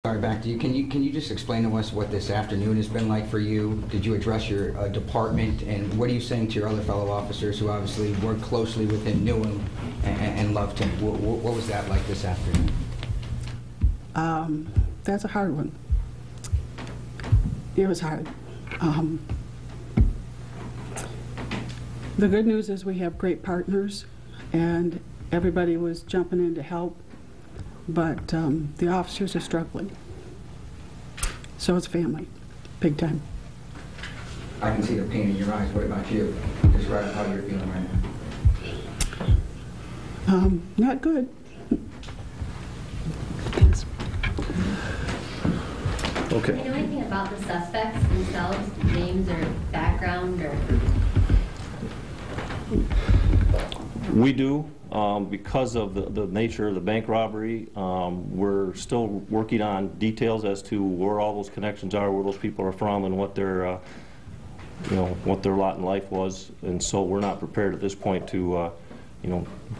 Sorry, back to you. Can you just explain to us what this afternoon has been like for you? Did you address your department, and what are you saying to your other fellow officers who obviously worked closely with him, knew him, and loved him? What was that like this afternoon? That's a hard one. It was hard. The good news is we have great partners, and everybody was jumping in to help, but the officers are struggling. So it's family, big time. I can see the pain in your eyes. What about you? Describe how you're feeling right now. Not good. Okay. Do you know anything about the suspects themselves, names or background or? We do. Because of the nature of the bank robbery, we're still working on details as to where all those connections are, where those people are from, and what their, what their lot in life was. And so we're not prepared at this point to,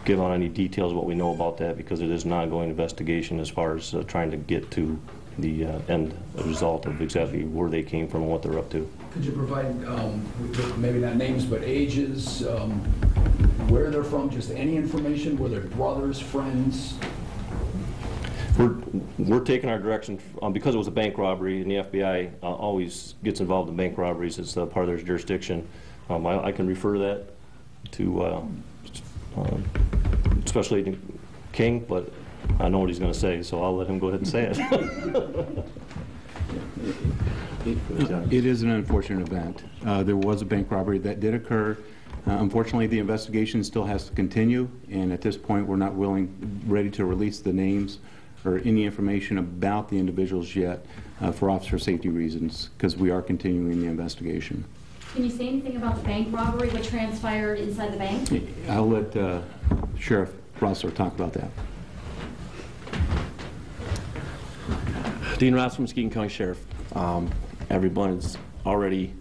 give out any details of what we know about that, because it is an ongoing investigation as far as trying to get to the end result of exactly where they came from and what they're up to. Could you provide, maybe not names, but ages, where they're from, just any information? Were they brothers, friends? We're taking our direction, because it was a bank robbery, and the FBI always gets involved in bank robberies. It's part of their jurisdiction. I can refer that to Special Agent King, but I know what he's going to say, so I'll let him go ahead and say it. It is an unfortunate event. There was a bank robbery that did occur. Unfortunately, the investigation still has to continue, and at this point we're not ready to release the names or any information about the individuals yet for officer safety reasons, because we are continuing the investigation. Can you say anything about the bank robbery, what transpired inside the bank? I'll let Sheriff Rossler talk about that. Dean Ross from Muskegon County Sheriff. Everyone is already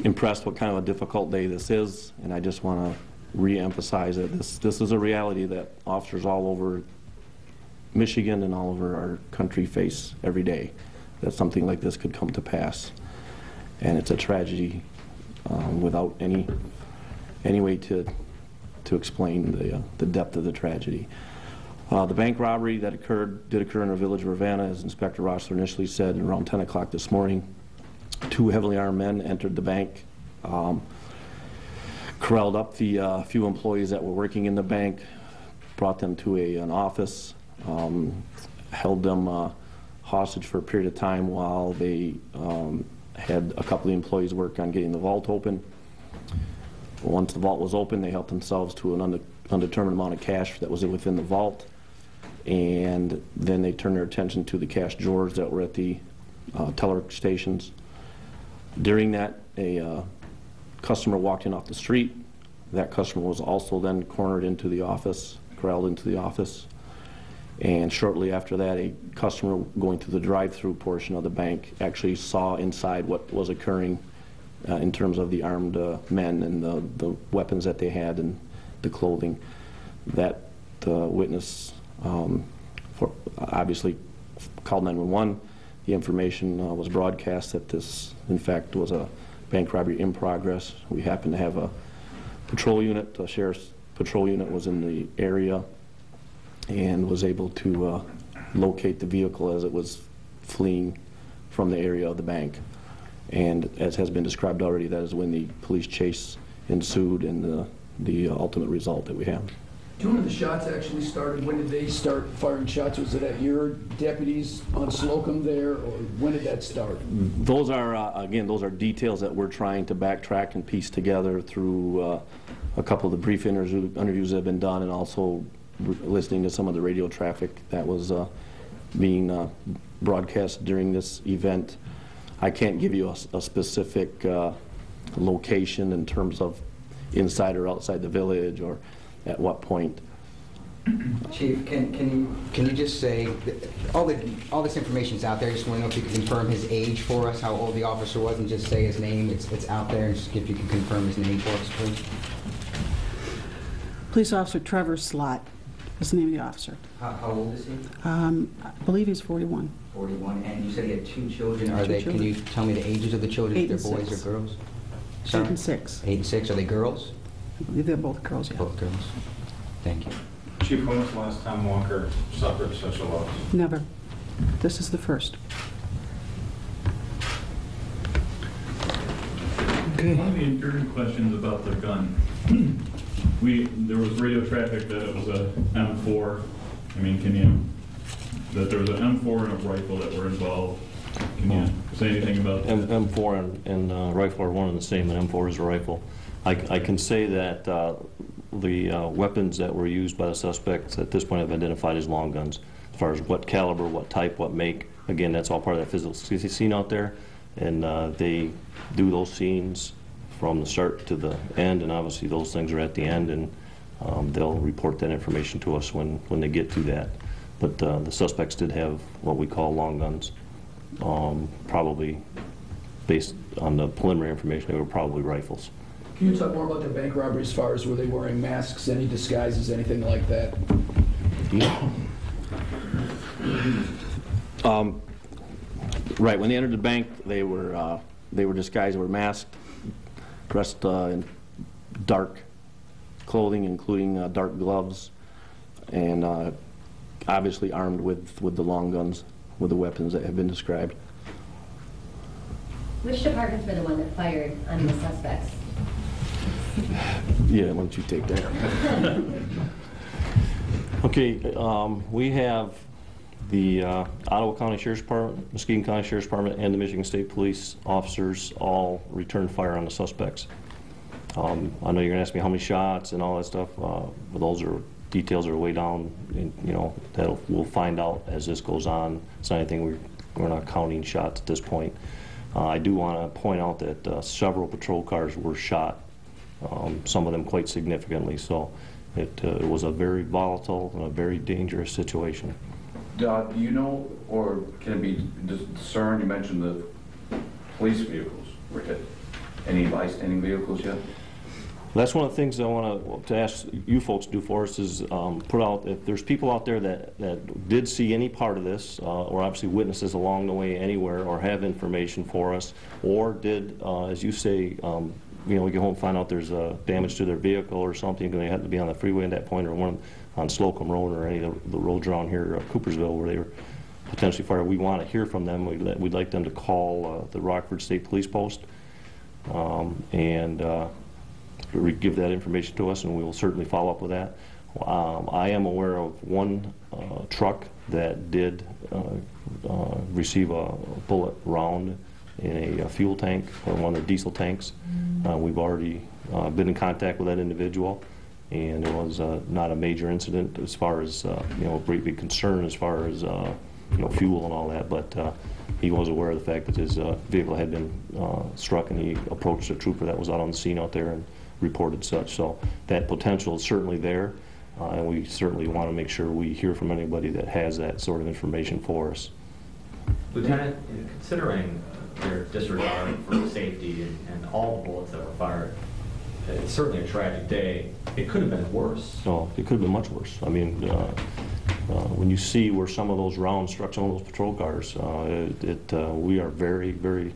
impressed what kind of a difficult day this is, and I just want to re-emphasize that this is a reality that officers all over Michigan and all over our country face every day, that something like this could come to pass. And it's a tragedy without any way to explain the depth of the tragedy. The bank robbery that did occur in the village of Ravenna, as Inspector Rossler initially said, around 10 o'clock this morning. 2 heavily armed men entered the bank, corralled up the few employees that were working in the bank, brought them to an office, held them hostage for a period of time while they had a couple of employees work on getting the vault open. Once the vault was open, they helped themselves to an undetermined amount of cash that was within the vault, and then they turned their attention to the cash drawers that were at the teller stations. During that, a customer walked in off the street. That customer was also then cornered into the office, corralled into the office. And shortly after that, a customer going through the drive-through portion of the bank actually saw inside what was occurring in terms of the armed men and the weapons that they had and the clothing. That witness obviously called 911. The information was broadcast that this, in fact, was a bank robbery in progress. We happened to have a patrol unit, a sheriff's patrol unit was in the area and was able to locate the vehicle as it was fleeing from the area of the bank. And as has been described already, that is when the police chase ensued and the ultimate result that we have. Do you know when the shots actually started? When did they start firing shots? Was it at your deputies on Slocum there, or when did that start? Those are, again, those are details that we're trying to backtrack and piece together through a couple of the brief interviews that have been done, and also listening to some of the radio traffic that was being broadcast during this event. I can't give you a specific location in terms of inside or outside the village or at what point. Chief, can you just say all this information is out there? I just want to know if you can confirm his age for us, how old the officer was, and just say his name. It's out there, and just if you can confirm his name for us, please. Police Officer Trevor Slot. is the name of the officer. How old is he? I believe he's 41. 41. And you said he had 2 children. Are Two they? children. Can you tell me the ages of the children? If 8 and they're boys 6. or girls? 8 and 6. 8 and 6. Are they girls? I believe they're both girls, yeah. Both girls. Thank you. Chief, when was the last time Walker suffered such a loss? Never. This is the first. Okay. One of the enduring questions about the gun. There was radio traffic that it was a M4. I mean, that there was an M4 and a rifle that were involved. Can you say anything about that? M4 and rifle are one and the same, and M4 is a rifle. I can say that the weapons that were used by the suspects at this point have been identified as long guns. As far as what caliber, what type, what make, again, that's all part of that physical scene out there. And they do those scenes from the start to the end, and obviously those things are at the end, and they'll report that information to us when they get to that. But the suspects did have what we call long guns. Probably, based on the preliminary information, they were probably rifles. Can you talk more about the bank robbery as far as were they wearing masks, any disguises, anything like that? Right, when they entered the bank, they were disguised, they were masked, dressed in dark clothing, including dark gloves, and obviously armed with the long guns, with the weapons that have been described. Which departments were the one that fired on the suspects? Yeah, why don't you take that? Okay, we have the Ottawa County Sheriff's Department, Muskegon County Sheriff's Department, and the Michigan State Police officers all returned fire on the suspects. I know you're going to ask me how many shots and all that stuff, but those are details are way down, and, that we'll find out as this goes on. It's not anything we're not counting shots at this point. I do want to point out that several patrol cars were shot, some of them quite significantly. So it was a very volatile and a very dangerous situation. Do you know, or can it be discerned? You mentioned the police vehicles were hit. Any bystanding vehicles yet? That's one of the things I want to ask you folks to do for us is put out, if there's people out there that did see any part of this, or obviously witnesses along the way anywhere, or have information for us, or did, as you say, we get home and find out there's damage to their vehicle or something, because they had to be on the freeway at that point, or one on Slocum Road, or any of the roads around here, Coopersville, where they were potentially fired. We want to hear from them. We'd like them to call the Rockford State Police Post and give that information to us, and we will certainly follow up with that. I am aware of one truck that did receive a bullet round in a fuel tank, or one of the diesel tanks. We've already been in contact with that individual, and it was not a major incident as far as a great big concern as far as fuel and all that, but he was aware of the fact that his vehicle had been struck, and he approached a trooper that was out on the scene out there and reported such. So that potential is certainly there, and we certainly want to make sure we hear from anybody that has that sort of information for us. Lieutenant, considering their disregard for safety and all the bullets that were fired, it's certainly a tragic day. It could have been worse. No, it could have been much worse. I mean, when you see where some of those rounds struck some of those patrol cars, we are very, very,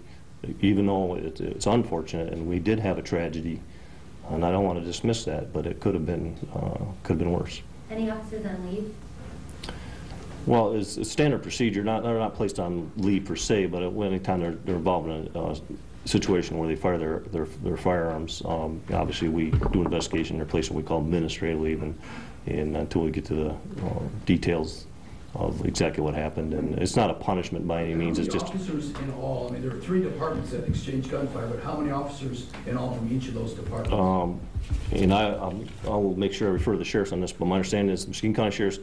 even though it's unfortunate, and we did have a tragedy, and I don't want to dismiss that, but it could have been worse. Any officers on leave? Well, it's standard procedure. They're not placed on leave per se, but any time they're involved in a situation where they fire their firearms, obviously we do an investigation. They're placed what we call administrative leave, and until we get to the details of exactly what happened. And it's not a punishment by any means. It's just officers in all. I mean, there are 3 departments that exchange gunfire, but how many officers in all from each of those departments? And I will make sure I refer to the sheriffs on this, but my understanding is the Muskegon County Sheriff's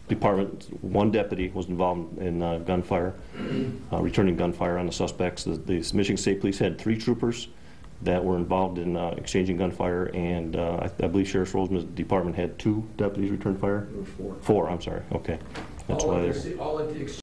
Department, 1 deputy was involved in gunfire, returning gunfire on the suspects. The Michigan State Police had 3 troopers that were involved in exchanging gunfire, and I believe Sheriff Roseman's department had 2 deputies return fire? 4. 4, I'm sorry. Okay. That's why they're... All at the